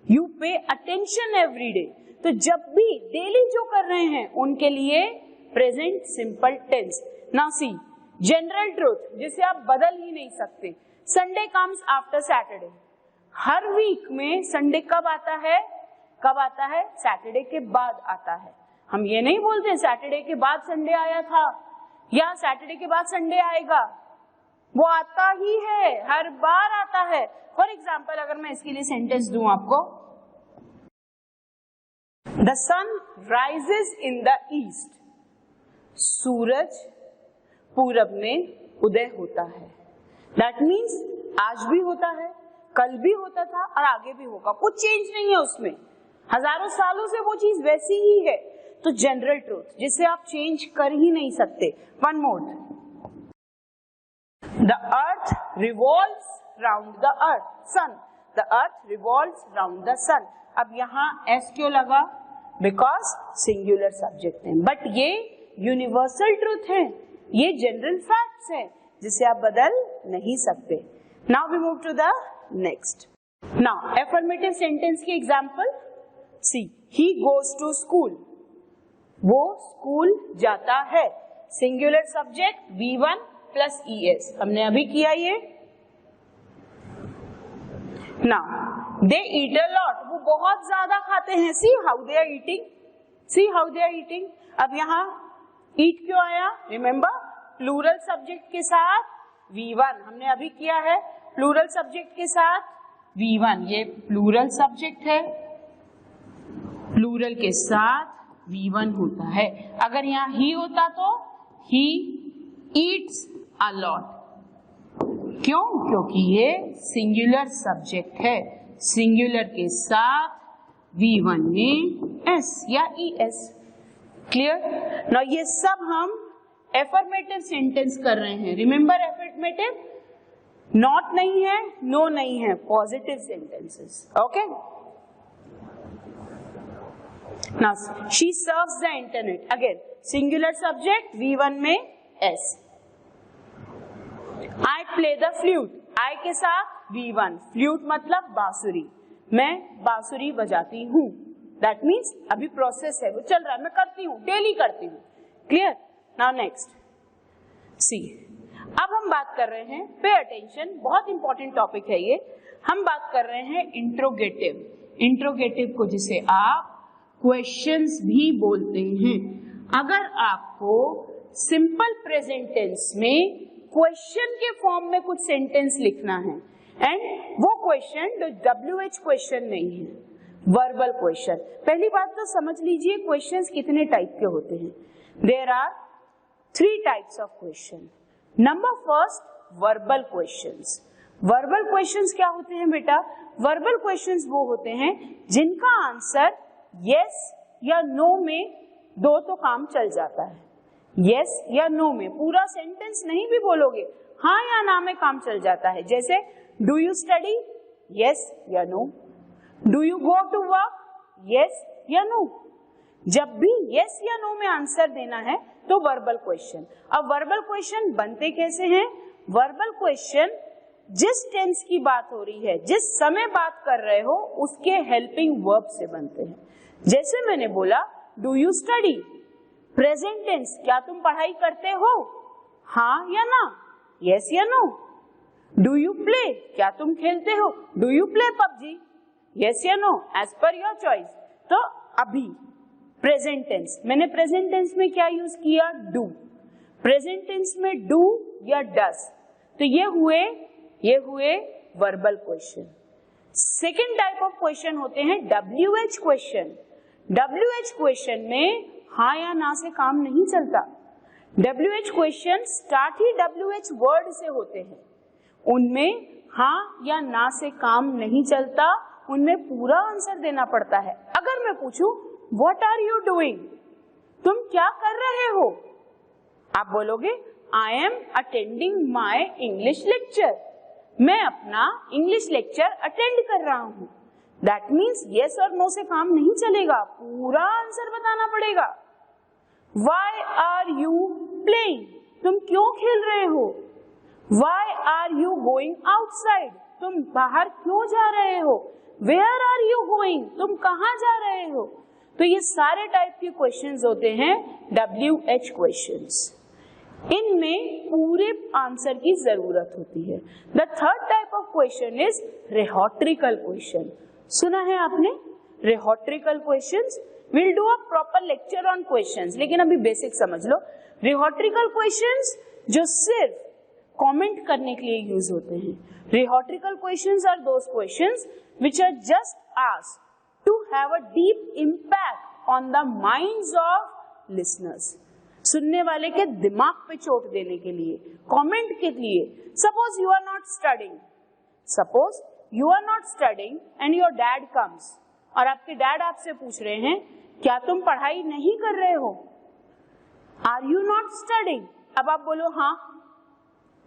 you pay attention every day। तो जब भी daily जो कर रहे हैं उनके लिए present simple tense. Now see general truth जिसे आप बदल ही नहीं सकते, संडे कम्स आफ्टर सैटरडे। हर वीक में संडे कब आता है? कब आता है? सैटरडे के बाद आता है। हम ये नहीं बोलते सैटरडे के बाद संडे आया था या सैटरडे के बाद संडे आएगा, वो आता ही है, हर बार आता है। फॉर एग्जाम्पल अगर मैं इसके लिए सेंटेंस दूं आपको, the sun rises in the east, सूरज पूरब में उदय होता है। दैट मीन्स आज भी होता है, कल भी होता था और आगे भी होगा, कुछ चेंज नहीं है उसमें, हजारों सालों से वो चीज वैसी ही है। तो जनरल ट्रूथ जिसे आप चेंज कर ही नहीं सकते। One more, the earth revolves round the earth, sun, the earth revolves round the sun. अब यहाँ एस क्यों लगा? बिकॉज सिंगुलर सब्जेक्ट है, बट ये यूनिवर्सल ट्रूथ है, ये जनरल फैक्ट्स है जिसे आप बदल नहीं सकते। Now we move to the next. Now affirmative sentence की example, see he goes to school, वो स्कूल जाता है। Singular subject V1 plus ES, हमने अभी किया ये। Now they eat a lot, वो बहुत ज्यादा खाते हैं। See how they are eating, see how they are eating. अब यहाँ ईट क्यों आया? रिमेम्बर प्लूरल सब्जेक्ट के साथ V1 हमने अभी किया है, प्लूरल सब्जेक्ट के साथ V1, ये प्लूरल सब्जेक्ट है, प्लूरल के साथ V1 होता है। अगर यहाँ ही होता तो ही ईट्स अ लॉट, क्यों? क्योंकि ये सिंगुलर सब्जेक्ट है, सिंगुलर के साथ V1 में S या ES। क्लियर? नाउ ये सब हम एफर्मेटिव सेंटेंस कर रहे हैं। रिमेम्बर एफर्मेटिव नॉट नहीं है, नो नहीं है, positive sentences. Okay, now she serves the internet, again singular subject V1 में S। I play the flute, I के साथ V1, flute मतलब बांसुरी, मैं बांसुरी बजाती हूँ। That means अभी प्रोसेस है, वो चल रहा है, मैं करती हूँ, डेली करती हूँ। क्लियर? नाउ नेक्स्ट सी, अब हम बात कर रहे हैं, पे अटेंशन, बहुत इंपॉर्टेंट टॉपिक है ये। हम बात कर रहे हैं इंट्रोगेटिव, इंट्रोगेटिव को जिसे आप क्वेश्चंस भी बोलते हैं। अगर आपको सिंपल प्रेजेंट टेंस में क्वेश्चन के फॉर्म में कुछ सेंटेंस लिखना है, एंड वो क्वेश्चन WH क्वेश्चन नहीं है, वर्बल क्वेश्चन। पहली बात तो समझ लीजिए क्वेश्चंस कितने टाइप के होते हैं। There are 3 types of question. Number first, verbal questions. Verbal questions क्या होते हैं बेटा? वर्बल क्वेश्चंस वो होते हैं जिनका आंसर यस या नो में दो तो काम चल जाता है। यस या नो में, पूरा सेंटेंस नहीं भी बोलोगे, हाँ या ना में काम चल जाता है। जैसे डू यू स्टडी, यस या no. Do you go to work, yes या नो। जब भी यस या नो में आंसर देना है तो वर्बल क्वेश्चन। अब वर्बल क्वेश्चन बनते कैसे हैं? वर्बल क्वेश्चन जिस टेंस की बात हो रही है, जिस समय बात कर रहे हो, उसके हेल्पिंग वर्ब से बनते हैं। जैसे मैंने बोला do you study, present tense, क्या तुम पढ़ाई करते हो, हाँ या ना, यस या नो। डू यू प्ले, क्या तुम खेलते हो, do you play PUBG, yes या no, as per your choice. तो अभी प्रेजेंट टेंस, मैंने प्रेजेंट टेंस में क्या यूज किया? डू। प्रेजेंट टेंस में डू या डस, तो ये हुए verbal question. Second type of question होते हैं WH क्वेश्चन। WH क्वेश्चन में हाँ या ना से काम नहीं चलता। WH क्वेश्चन स्टार्ट ही WH वर्ड से होते हैं, उनमें हाँ या ना से काम नहीं चलता, उनमें पूरा आंसर देना पड़ता है। अगर मैं पूछूं व्हाट आर यू डूइंग, तुम क्या कर रहे हो, आप बोलोगे I am attending my English lecture, मैं अपना इंग्लिश लेक्चर अटेंड कर रहा हूं। दैट मीन्स यस और नो से काम नहीं चलेगा, पूरा आंसर बताना पड़ेगा। Why are you playing, तुम क्यों खेल रहे हो। Why are you going outside, तुम बाहर क्यों जा रहे हो। Where are you going, तुम कहाँ जा रहे हो। तो ये सारे टाइप के क्वेश्चंस होते हैं WH क्वेश्चंस, इनमें पूरे आंसर की जरूरत होती है। The third type of question is rhetorical question. सुना है आपने rhetorical questions. We'll do a proper lecture on questions, लेकिन अभी बेसिक समझ लो। Rhetorical questions जो सिर्फ कमेंट करने के लिए यूज होते हैं। Rhetorical questions are those questions which are just asked to have a deep impact on the minds of listeners. सुनने वाले के दिमाग पे चोट देने के लिए, कमेंट के लिए। Suppose you are not studying. Suppose you are not studying and your dad comes. और आपके डैड आपसे पूछ रहे हैं क्या तुम पढ़ाई नहीं कर रहे हो, आर यू नॉट स्टडिंग। अब आप बोलो हाँ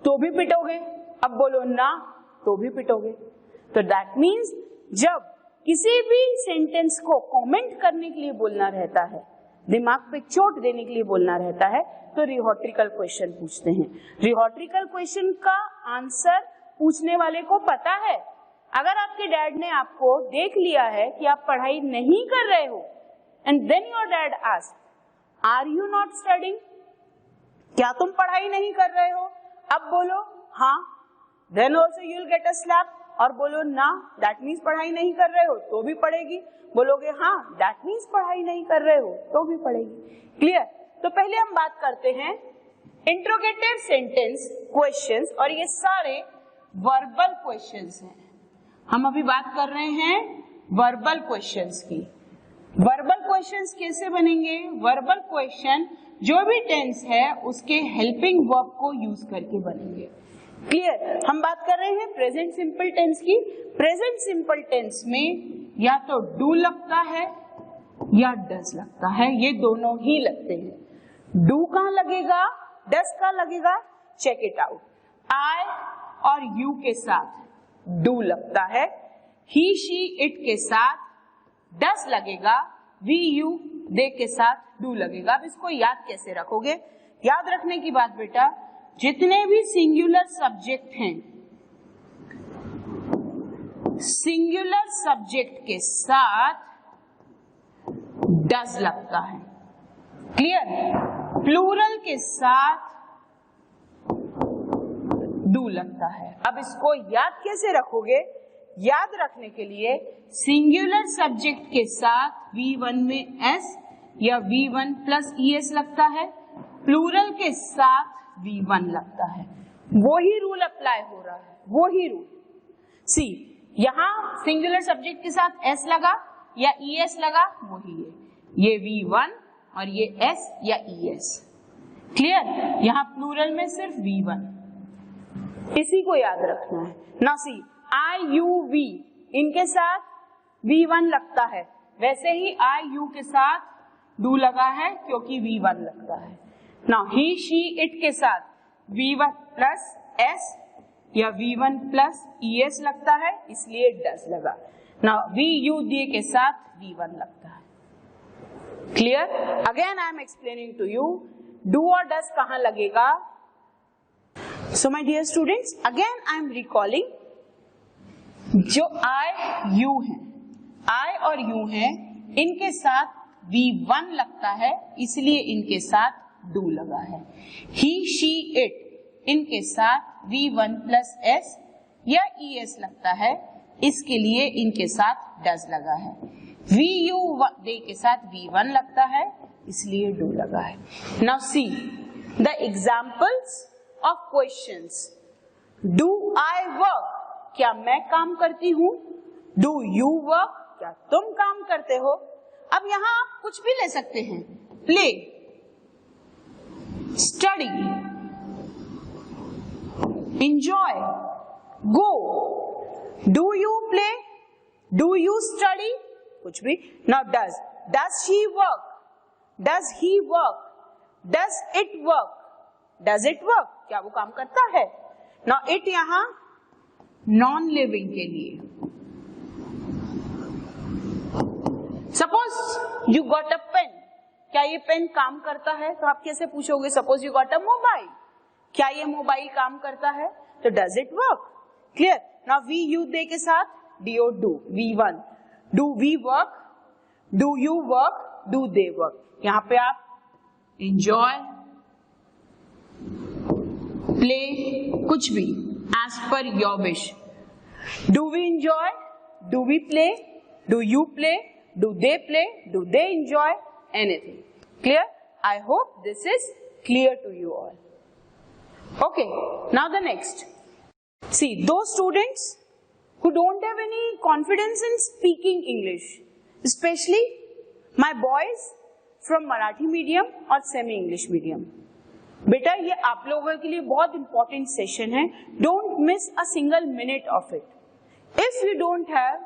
तो भी पिटोगे, अब बोलो ना तो भी पिटोगे। तो दैट मीन्स जब किसी भी सेंटेंस को कमेंट करने के लिए बोलना रहता है, दिमाग पे चोट देने के लिए बोलना रहता है, तो रिटोरिकल क्वेश्चन पूछते हैं। रिटोरिकल क्वेश्चन का आंसर पूछने वाले को पता है। अगर आपके डैड ने आपको देख लिया है कि आप पढ़ाई नहीं कर रहे हो, and then your dad ask are you not studying, क्या तुम पढ़ाई नहीं कर रहे हो, अब बोलो हाँ, then also you will get a slap. और बोलो ना, दैट मीन्स पढ़ाई नहीं कर रहे हो तो भी पड़ेगी। बोलोगे हाँ, दैट मीन्स पढ़ाई नहीं कर रहे हो तो भी पड़ेगी। क्लियर। तो पहले हम बात करते हैं इंट्रोगेटिव सेंटेंस क्वेश्चंस, और ये सारे वर्बल क्वेश्चंस हैं। हम अभी बात कर रहे हैं वर्बल क्वेश्चंस की। वर्बल क्वेश्चंस कैसे बनेंगे। वर्बल क्वेश्चन जो भी टेंस है उसके हेल्पिंग वर्ब को यूज करके बनेंगे। क्लियर। हम बात कर रहे हैं प्रेजेंट सिंपल टेंस की। प्रेजेंट सिंपल टेंस में या तो डू लगता है या डज लगता है, ये दोनों ही लगते हैं। डू कहाँ लगेगा, डज कहाँ लगेगा, चेक इट आउट। आई और यू के साथ डू लगता है, ही शी इट के साथ डस लगेगा, वी यू दे के साथ डू लगेगा। अब इसको याद कैसे रखोगे। याद रखने की बात बेटा, जितने भी सिंगुलर सब्जेक्ट हैं, सिंगुलर सब्जेक्ट के साथ डज लगता है। क्लियर। प्लूरल के साथ डू लगता है। अब इसको याद कैसे रखोगे। याद रखने के लिए सिंगुलर सब्जेक्ट के साथ V1 में S या V1 प्लस ES लगता है, प्लूरल के साथ V1 लगता है। वही रूल अप्लाई हो रहा है, वही रूल। सी, यहां सिंगुलर सब्जेक्ट के साथ S लगा या ES लगा, वही है। ये V1 और ये S या ES। क्लियर। यहां प्लूरल में सिर्फ V1, इसी को याद रखना है। ना सी, आई यू वी, इनके साथ V1 लगता है, वैसे ही आई यू के साथ डू लगा है क्योंकि V1 लगता है। ना ही शी इट के साथ V1 प्लस S या V1 प्लस ES लगता है, इसलिए डज लगा। ना वी यू दे के साथ V1 लगता है। Clear. Again I am explaining to you, do और डज कहां लगेगा। So my dear students, again I am recalling, जो I, you है, I और you है, इनके साथ V1 लगता है, इसलिए इनके साथ do लगा है। He, she, it, इनके साथ V1 प्लस S या ES लगता है, इसके लिए इनके साथ does लगा है। V, you, they के साथ V1 लगता है, इसलिए do लगा है। Now see the examples of questions. Do I work? क्या मैं काम करती हूँ? Do you work? क्या तुम काम करते हो? अब यहाँ आप कुछ भी ले सकते हैं। Play, study, enjoy, go, do you play, do you study, कुछ भी. Now does she work, does he work, does it work, does it work, क्या वो काम करता है. Now it यहाँ नॉन लिविंग के लिए. Suppose you got a pen, क्या ये पेन काम करता है? तो आप कैसे पूछोगे? Suppose you got a mobile, क्या ये मोबाइल काम करता है? तो does it work. Clear. Now we you they के साथ D O do, V1, do we work, do you work, do they work. यहां पे आप एंजॉय, प्ले, कुछ भी as per your wish. Do we enjoy, do we play, do you play, do they play, do they enjoy, anything. Clear? I hope this is clear to you all. Okay, now the next. See, those students who don't have any confidence in speaking English, especially my boys from Marathi medium और semi English medium. बेटा ये आप लोगों के लिए बहुत important session है. Don't miss a single minute of it. If you don't have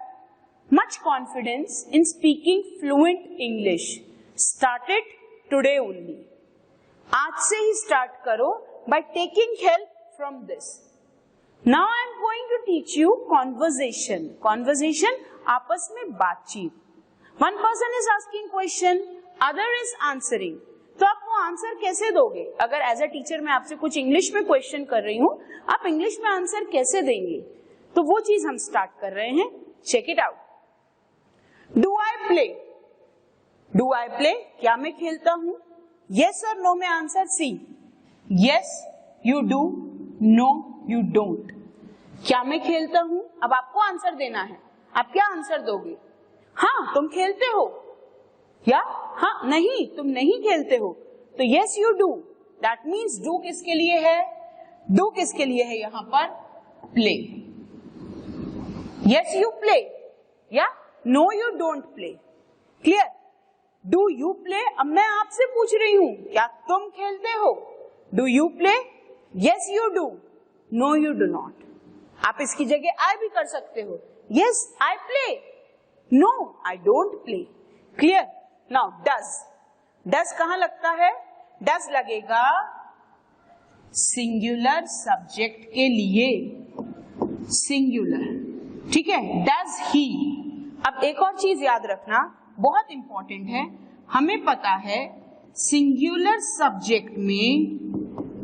much confidence in speaking fluent English, start it today only. आज से ही start करो by taking help from this. Now I am going to teach you conversation. Conversation आपस में बातचीत. One person is asking question, other is answering. तो आप वो answer कैसे दोगे? अगर एज अ टीचर मैं आपसे कुछ इंग्लिश में क्वेश्चन कर रही हूँ, आप इंग्लिश में आंसर कैसे देंगे? तो वो चीज हम स्टार्ट कर रहे हैं. Check it out. Do I play, do I play, क्या मैं खेलता हूं? यस और नो में answer see. Yes you do, no you don't. क्या मैं खेलता हूं? अब आपको आंसर देना है. आप क्या आंसर दोगे? हाँ तुम खेलते हो, या हाँ नहीं तुम नहीं खेलते हो. तो yes you do, that means do किसके लिए है? डू किसके लिए है यहां पर? प्ले. यस यू प्ले, या no you don't play. Clear. Do you play, अब मैं आपसे पूछ रही हूं क्या तुम खेलते हो? Do you play? Yes you do, no you do not. आप इसकी जगह आई भी कर सकते हो. Yes I play, no I don't play. Clear. Now does, does कहां लगता है? डज लगेगा सिंगुलर सब्जेक्ट के लिए. सिंगुलर, ठीक है. Does he. अब एक और चीज याद रखना, बहुत इंपॉर्टेंट है. हमें पता है सिंगुलर सब्जेक्ट में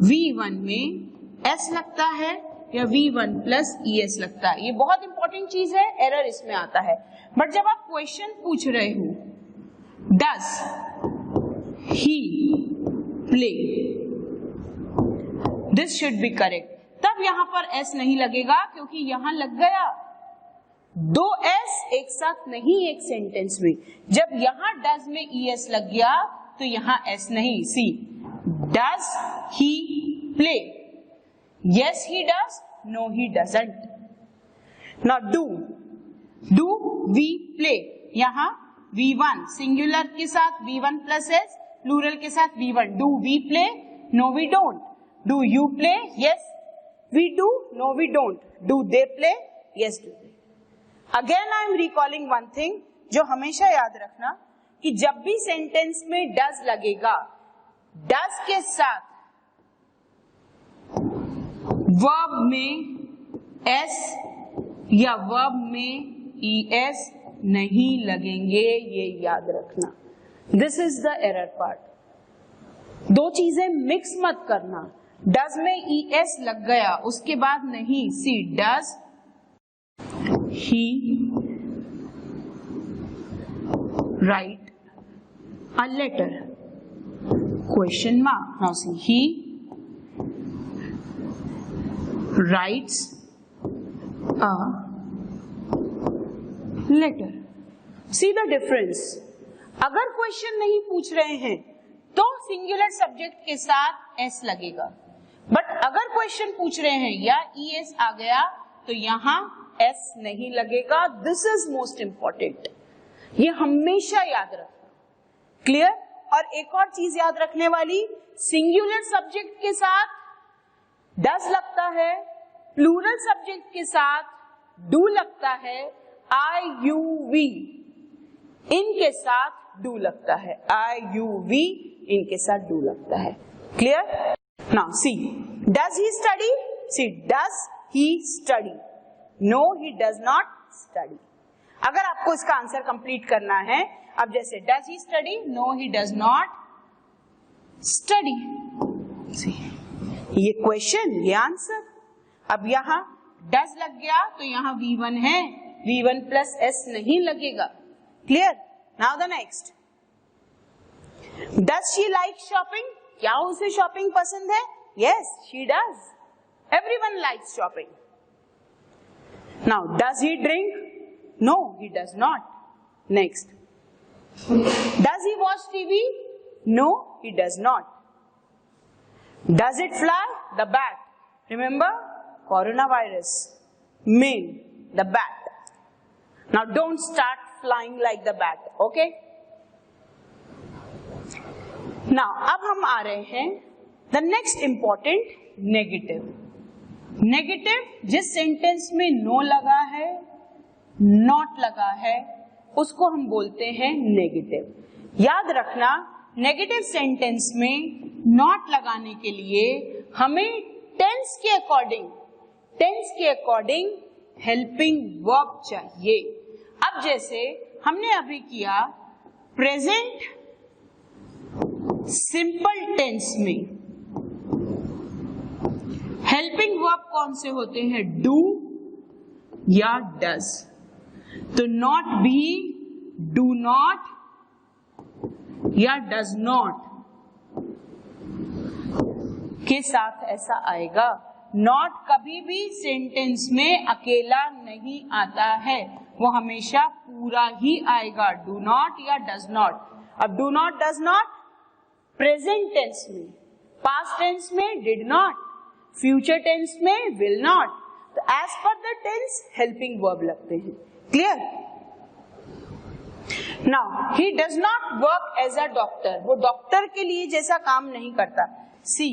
V1 में S लगता है या V1 प्लस ES लगता है. ये बहुत इंपॉर्टेंट चीज है, एरर इसमें आता है. बट जब आप क्वेश्चन पूछ रहे हो does he play, this should be correct. तब यहां पर S नहीं लगेगा क्योंकि यहां लग गया. दो S एक साथ नहीं एक सेंटेंस में. जब यहां डज में ES लग गया तो यहां S नहीं. See, does he play? Yes he does, no he doesn't. Now do, do we play, यहां V1 सिंगुलर के साथ V1 प्लस S, प्लूरल के साथ V1. Do we play? No we don't. Do you play? Yes we do, no we don't. Do they play? Yes do they. Again I am recalling one thing, जो हमेशा याद रखना कि जब भी sentence में डज लगेगा, डज के साथ वर्ब में एस या वर्ब में ES नहीं लगेंगे. ये याद रखना. This is the error part. दो चीजें मिक्स मत करना. डज में ES लग गया उसके बाद नहीं. See, does he write a letter? Question mark. Now see, he writes a letter. See the difference. अगर क्वेश्चन नहीं पूछ रहे हैं तो सिंगुलर सब्जेक्ट के साथ S लगेगा. बट अगर क्वेश्चन पूछ रहे हैं या ES आ गया तो यहां S नहीं लगेगा. This is most important. ये हमेशा याद रखना. क्लियर. और एक और चीज याद रखने वाली, सिंगुलर सब्जेक्ट के साथ डज लगता है, प्लूरल सब्जेक्ट के साथ डू लगता है, आई यू वी इनके साथ डू लगता है, आई यू वी इनके साथ डू लगता है। Clear? Now see, does he study? See, does he study? No he does not study. अगर आपको इसका आंसर कंप्लीट करना है, अब जैसे does he study, no he does not study, ये क्वेश्चन, ये आंसर। अब यहां डज लग गया तो यहां V1 है, V1 प्लस S नहीं लगेगा। Clear? Now the next, does she like shopping? क्या उसे शॉपिंग पसंद है? Yes, she does, everyone likes shopping. Now does he drink? No he does not. Next, does he watch TV? No he does not. Does it fly? The bat. Remember? Coronavirus. Main. The bat. Now don't start flying like the bat. Okay? Now, अब हम आ रहे हैं the next important negative. Negative जिस sentence में no लगा है, not लगा है, उसको हम बोलते हैं negative. याद रखना, नेगेटिव सेंटेंस में नॉट लगाने के लिए हमें टेंस के अकॉर्डिंग हेल्पिंग वर्ब चाहिए। अब जैसे हमने अभी किया प्रेजेंट सिंपल टेंस में हेल्पिंग वर्ब कौन से होते हैं? डू या डज। तो नॉट भी डू नॉट या डज नॉट के साथ ऐसा आएगा। नॉट कभी भी सेंटेंस में अकेला नहीं आता है, वो हमेशा पूरा ही आएगा, डू नॉट या डज नॉट। अब do not does not present tense में, पास्ट टेंस में डिड नॉट, फ्यूचर टेंस में विल नॉट। तो as per the tense helping verb लगते हैं। Clear? Now, he does not work as a doctor. वो doctor के लिए जैसा काम नहीं करता। सी,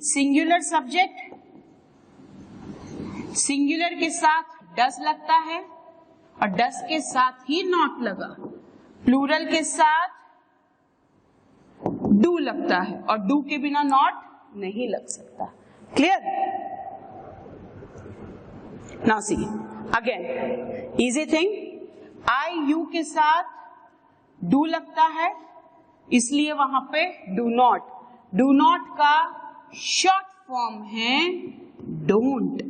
सिंगुलर सब्जेक्ट, सिंगुलर के साथ डस लगता है और डस के साथ ही नॉट लगा। प्लूरल के साथ डू लगता है और डू के बिना नॉट नहीं लग सकता। Clear? Now see again, easy thing, I you के साथ डू लगता है, इसलिए वहां पे डू नॉट। डू नॉट का शॉर्ट फॉर्म है don't.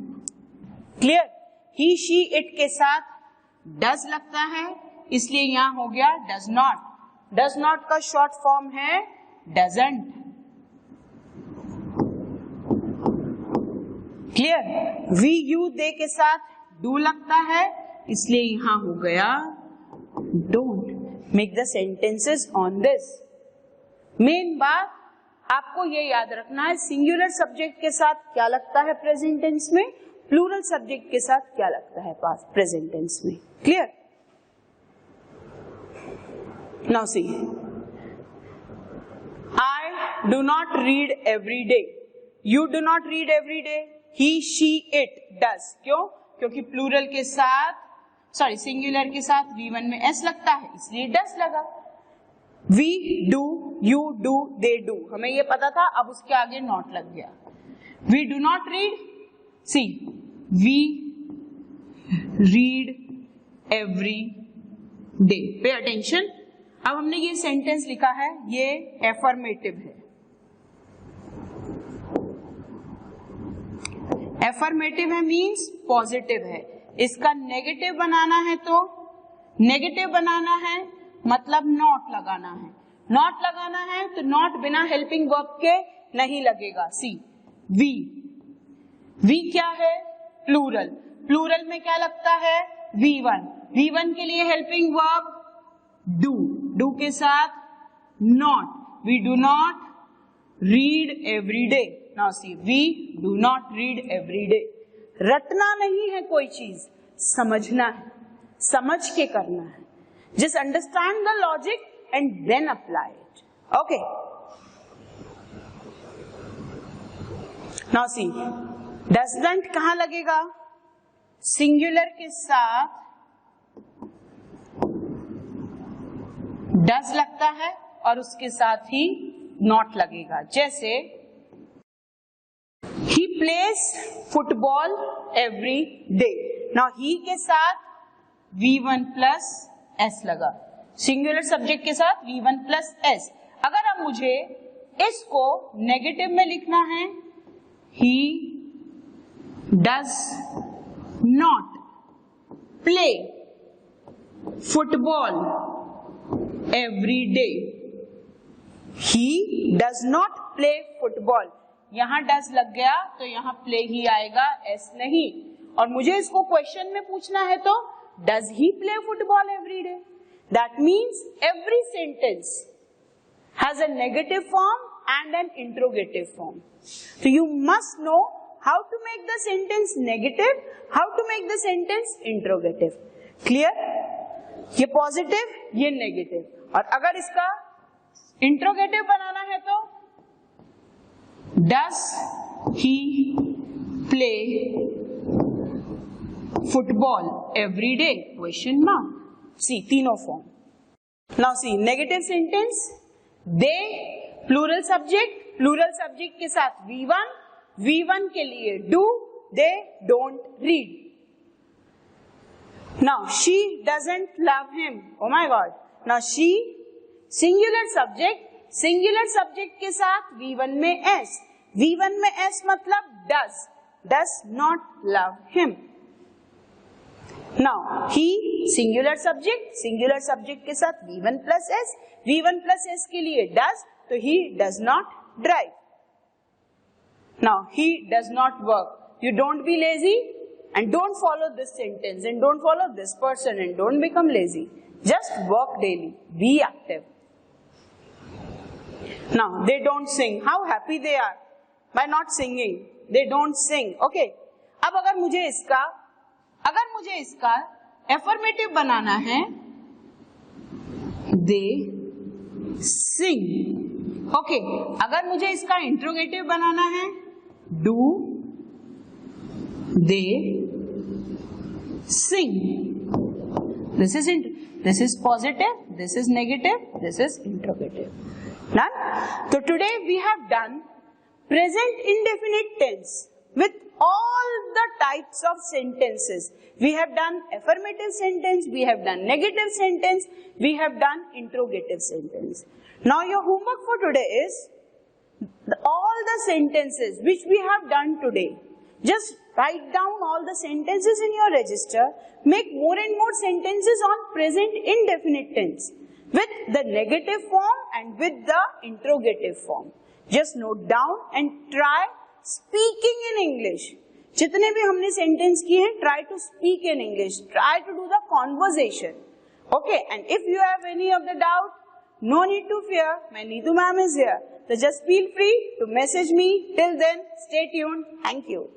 Clear? He she it के साथ डज लगता है, इसलिए यहां हो गया डज नॉट। डज नॉट का शॉर्ट फॉर्म है doesn't. Clear? We you they के साथ डू लगता है, इसलिए यहां हो गया don't. Make the sentences on this. Main बात आपको ये याद रखना है, सिंगुलर सब्जेक्ट के साथ क्या लगता है प्रेजेंट टेंस में, प्लूरल सब्जेक्ट के साथ क्या लगता है पास्ट प्रेजेंट टेंस में। Clear? Now C, I do not read every day, you do not read every day, he she it does. क्यों? क्योंकि प्लूरल के साथ सिंगुलर के साथ V1 में S लगता है, इसलिए डस लगा। We do, you do, they do, हमें ये पता था, अब उसके आगे नॉट लग गया। We do not read, see, we read every day. Pay attention. अब हमने ये सेंटेंस लिखा है, ये एफर्मेटिव है। एफर्मेटिव है मीन्स पॉजिटिव है। इसका नेगेटिव बनाना है तो नेगेटिव बनाना है मतलब नॉट लगाना है। नॉट लगाना है तो नॉट बिना हेल्पिंग वर्ब के नहीं लगेगा। सी, वी, वी क्या है? प्लूरल। प्लूरल में क्या लगता है? V1। V1 के लिए हेल्पिंग वर्ब डू, डू के साथ not. We do not read every day. Now see, we do not read every day. रटना नहीं है कोई चीज, समझना है, समझ के करना है। Just understand the logic and then apply it. Okay, now see, doesn't कहां लगेगा? सिंगुलर के साथ डज लगता है और उसके साथ ही नॉट लगेगा। जैसे he plays football every day. Now he के साथ V1 प्लस एस लगा, सिंगुलर सब्जेक्ट के साथ V1 प्लस एस। अगर अब मुझे इसको नेगेटिव में लिखना है, ही does not play football every day. He does not play football, यहां डज लग गया तो यहां प्ले ही आएगा, एस नहीं। और मुझे इसको क्वेश्चन में पूछना है तो does he play football every day? That means every sentence has a negative form and an interrogative form. So you must know how to make the sentence negative, how to make the sentence interrogative. Clear? ये positive, ये negative. और अगर इसका interrogative बनाना है तो does he play football every day? Question mark. See, तीनों form. Now see, negative sentence, they plural subject के साथ V1 के लिए do, they don't read. Now she doesn't love him. Oh my God. Now she singular subject के साथ V1 में S मतलब does not love him. Now he singular subject के साथ V1 प्लस S के लिए does, तो he does not drive. Now he does not work. You don't be lazy and don't follow this sentence and don't follow this person and don't become lazy. Just work daily. Be active. Now they don't sing. How happy they are by not singing. They don't sing. Okay. अब अगर मुझे इसका affirmative बनाना है, they sing. Okay, अगर मुझे इसका interrogative बनाना है, do they sing. This is positive, this is negative, this is interrogative. Done. तो today we have done present indefinite tense with all the types of sentences. We have done affirmative sentence, we have done negative sentence, we have done interrogative sentence. Now your homework for today is all the sentences which we have done today. Just write down all the sentences in your register. Make more and more sentences on present indefinite tense with the negative form and with the interrogative form. Just note down and try speaking in English. जितने भी हमने sentence किए हैं, try to speak in English. Try to do the conversation. Okay, and if you have any of the doubt, no need to fear. My Neetu ma'am is here. So just feel free to message me. Till then, stay tuned. Thank you.